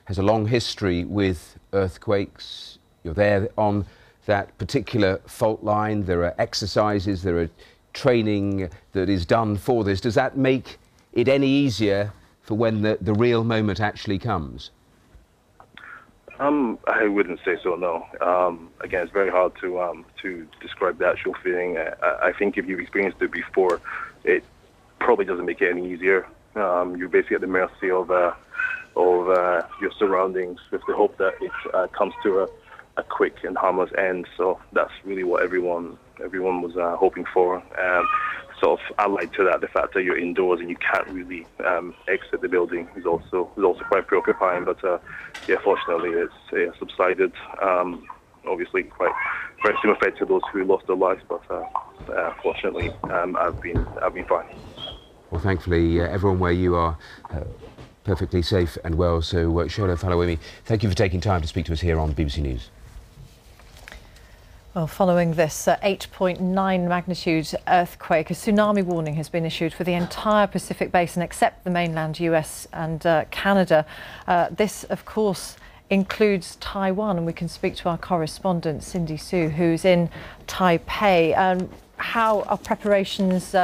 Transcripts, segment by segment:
has a long history with earthquakes. You're there on that particular fault line. There are exercises, there are training that is done for this. Does that make it any easier for when the real moment actually comes? I wouldn't say so, no. Again, it's very hard to describe the actual feeling. I think if you've experienced it before, it probably doesn't make it any easier. You're basically at the mercy of your surroundings with the hope that it comes to a quick and harmless end. So that's really what everyone was hoping for. Sort of allied to that, the fact that you're indoors and you can't really exit the building is also quite preoccupying. But yeah, fortunately, it's subsided. Obviously, quite very similar fate to those who lost their lives, but fortunately, I've been fine. Well, thankfully, everyone where you are perfectly safe and well. So, Shola Falawemi, thank you for taking time to speak to us here on BBC News. Well, following this 8.9 magnitude earthquake, a tsunami warning has been issued for the entire Pacific Basin except the mainland US and Canada. This, of course, includes Taiwan, and we can speak to our correspondent, Cindy Su, who's in Taipei. How are preparations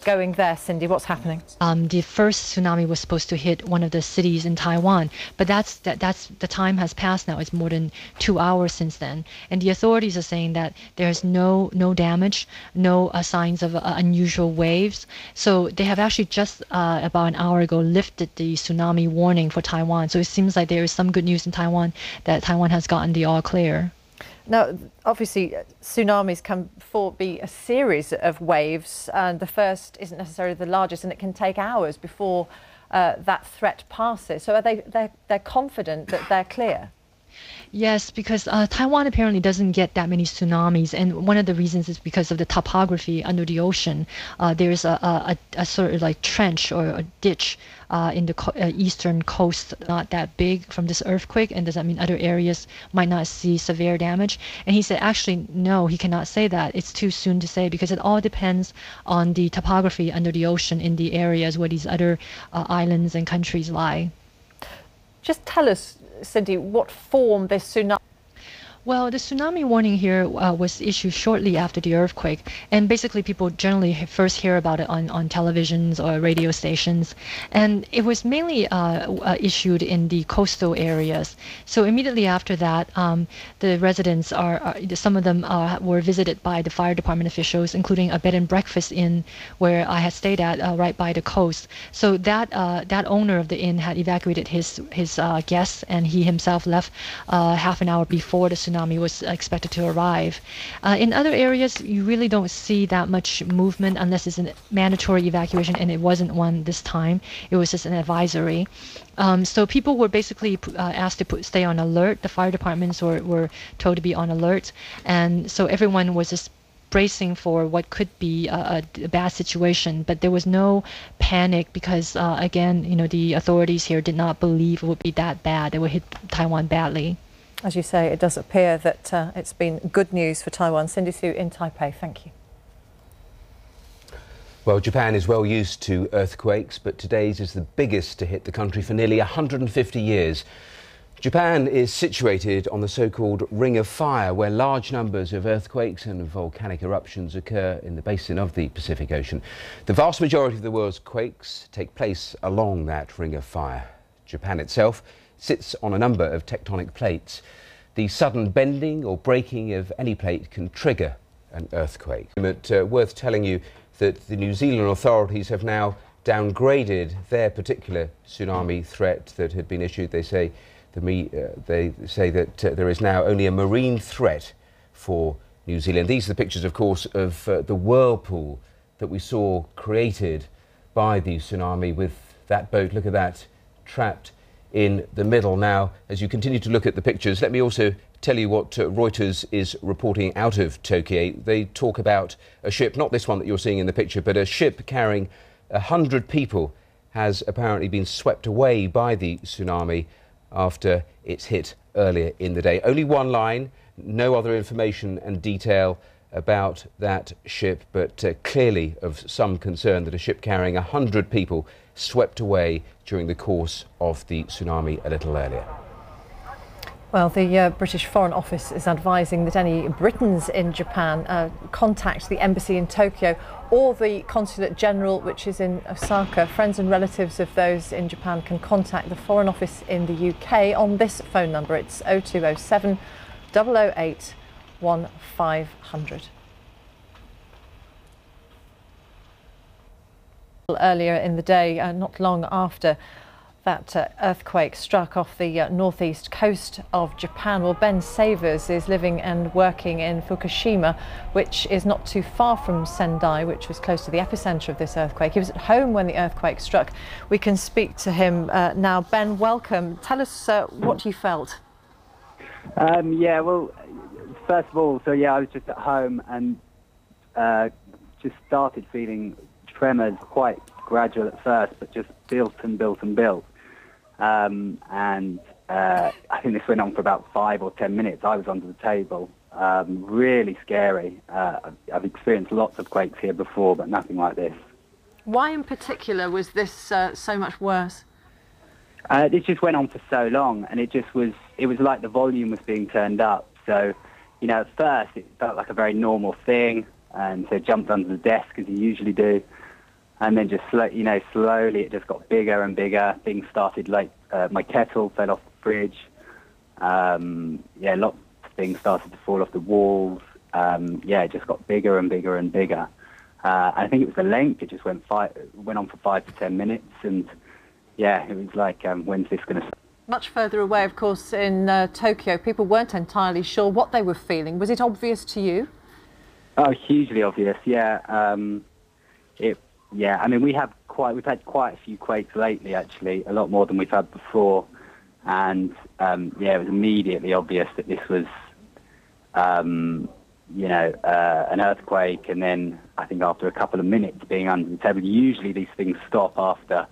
going there, Cindy? What's happening? The first tsunami was supposed to hit one of the cities in Taiwan, but that's the time has passed now. It's more than 2 hours since then, and the authorities are saying that there's no damage, no signs of unusual waves. So they have actually just about an hour ago lifted the tsunami warning for Taiwan. So it seems like there is some good news in Taiwan, that Taiwan has gotten the all clear. Now, obviously, tsunamis can be a series of waves, and the first isn't necessarily the largest, and it can take hours before that threat passes. So are they're confident that they're clear? Yes, because Taiwan apparently doesn't get that many tsunamis, and one of the reasons is because of the topography under the ocean. There's a sort of like trench or a ditch in the eastern coast, not that big from this earthquake, and does that mean other areas might not see severe damage? And he said, actually, no, he cannot say that. It's too soon to say, because it all depends on the topography under the ocean in the areas where these other islands and countries lie. Just tell us, Cindy, what form this tsunami? Well, the tsunami warning here was issued shortly after the earthquake, and basically people generally first hear about it on televisions or radio stations, and it was mainly issued in the coastal areas. So immediately after that, the residents some of them were visited by the fire department officials, including a bed and breakfast inn where I had stayed at right by the coast. So that owner of the inn had evacuated his guests, and he himself left half an hour before the tsunami was expected to arrive. In other areas, you really don't see that much movement unless it's a mandatory evacuation, and it wasn't one this time. It was just an advisory. So people were basically asked to stay on alert. The fire departments were told to be on alert, and so everyone was just bracing for what could be a bad situation, but there was no panic because, again, the authorities here did not believe it would be that bad. It would hit Taiwan badly. As you say, it does appear that it's been good news for Taiwan. Cindy Su in Taipei, thank you. Well, Japan is well used to earthquakes, but today's is the biggest to hit the country for nearly 150 years. Japan is situated on the so-called Ring of Fire, where large numbers of earthquakes and volcanic eruptions occur in the basin of the Pacific Ocean. The vast majority of the world's quakes take place along that Ring of Fire. Japan itself sits on a number of tectonic plates. The sudden bending or breaking of any plate can trigger an earthquake. But worth telling you that the New Zealand authorities have now downgraded their particular tsunami threat that had been issued. They say that there is now only a marine threat for New Zealand. These are the pictures, of course, of the whirlpool that we saw created by the tsunami with that boat. Look at that, trapped in the middle. Now, as you continue to look at the pictures, let me also tell you what Reuters is reporting out of Tokyo. They talk about a ship, not this one that you're seeing in the picture, but a ship carrying 100 people has apparently been swept away by the tsunami after its hit earlier in the day. Only one line, no other information and detail about that ship, but clearly of some concern that a ship carrying 100 people swept away during the course of the tsunami a little earlier. Well, the British Foreign Office is advising that any Britons in Japan contact the embassy in Tokyo or the Consulate General, which is in Osaka. Friends and relatives of those in Japan can contact the Foreign Office in the UK on this phone number. It's 0207 008 1500. Earlier in the day, not long after that earthquake struck off the northeast coast of Japan. Well, Ben Savers is living and working in Fukushima, which is not too far from Sendai, which was close to the epicenter of this earthquake. He was at home when the earthquake struck. We can speak to him now. Ben, welcome. Tell us what you felt. Yeah, well, first of all, I was just at home and just started feeling tremors, quite gradual at first, but just built and built and built. I think this went on for about 5 or 10 minutes. I was under the table. Really scary. I've experienced lots of quakes here before, but nothing like this. Why in particular was this so much worse? This just went on for so long, and it was like the volume was being turned up. So, at first it felt like a very normal thing, and so I jumped under the desk as you usually do. And then just slowly it just got bigger and bigger. Things started like my kettle fell off the fridge. Lots of things started to fall off the walls. It just got bigger and bigger and bigger. I think it was the length. It just went on for 5 to 10 minutes, and it was like, when's this going to start? Much further away, of course, in Tokyo, people weren't entirely sure what they were feeling. Was it obvious to you? Oh, hugely obvious. Yeah. I mean, we've had quite a few quakes lately, actually, a lot more than we've had before. And, it was immediately obvious that this was, an earthquake. And then I think after a couple of minutes being under the table, usually these things stop after,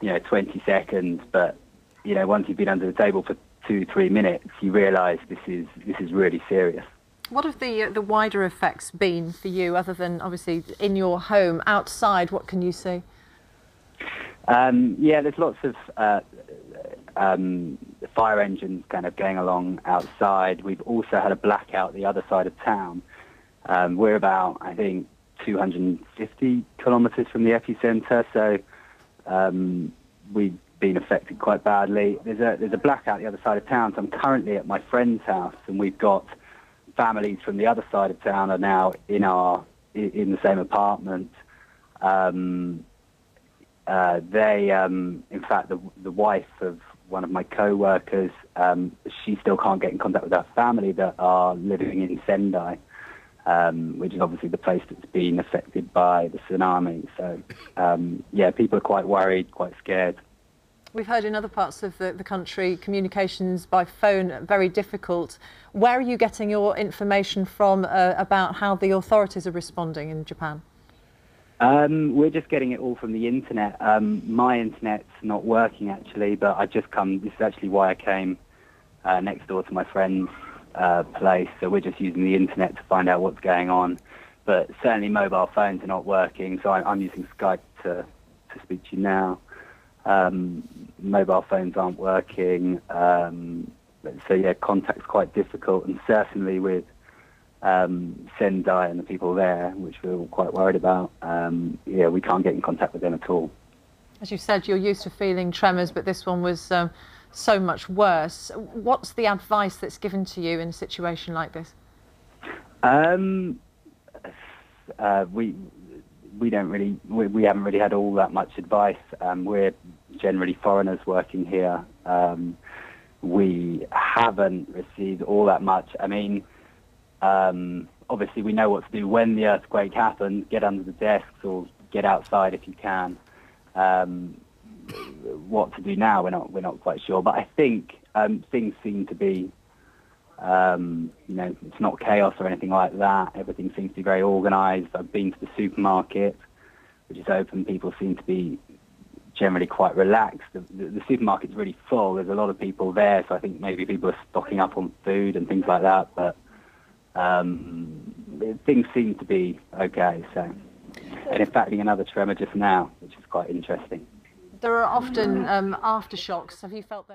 20 seconds. But, once you've been under the table for 2-3 minutes, you realise this is really serious. What have the wider effects been for you, other than obviously in your home? Outside, what can you see? There's lots of fire engines kind of going along outside. We've also had a blackout the other side of town. We're about, I think, 250 kilometres from the epicenter, so we've been affected quite badly. There's a blackout the other side of town, so I'm currently at my friend's house, and we've got families from the other side of town are now in the same apartment. In fact, the wife of one of my co-workers, she still can't get in contact with her family that are living in Sendai, which is obviously the place that's been affected by the tsunami. So, people are quite worried, quite scared. We've heard in other parts of the country, communications by phone are very difficult. Where are you getting your information from about how the authorities are responding in Japan? We're just getting it all from the internet. My internet's not working, actually, but this is actually why I came next door to my friend's place. So we're just using the internet to find out what's going on. But certainly mobile phones are not working, so I'm using Skype to speak to you now. Mobile phones aren't working, contact's quite difficult, and certainly with Sendai and the people there, which we're all quite worried about, we can't get in contact with them at all. As you said, you're used to feeling tremors, but this one was so much worse. What's the advice that's given to you in a situation like this? We haven't really had all that much advice. We're generally foreigners working here. We haven't received all that much. I mean, obviously we know what to do when the earthquake happens. Get under the desks or get outside if you can. What to do now, we're not quite sure. But I think things seem to be, it's not chaos or anything like that. Everything seems to be very organised. I've been to the supermarket, which is open. People seem to be generally quite relaxed. The supermarket's really full. There's a lot of people there, so I think maybe people are stocking up on food and things like that. But things seem to be okay. So, and in fact, another tremor just now, which is quite interesting. There are often aftershocks. Have you felt those?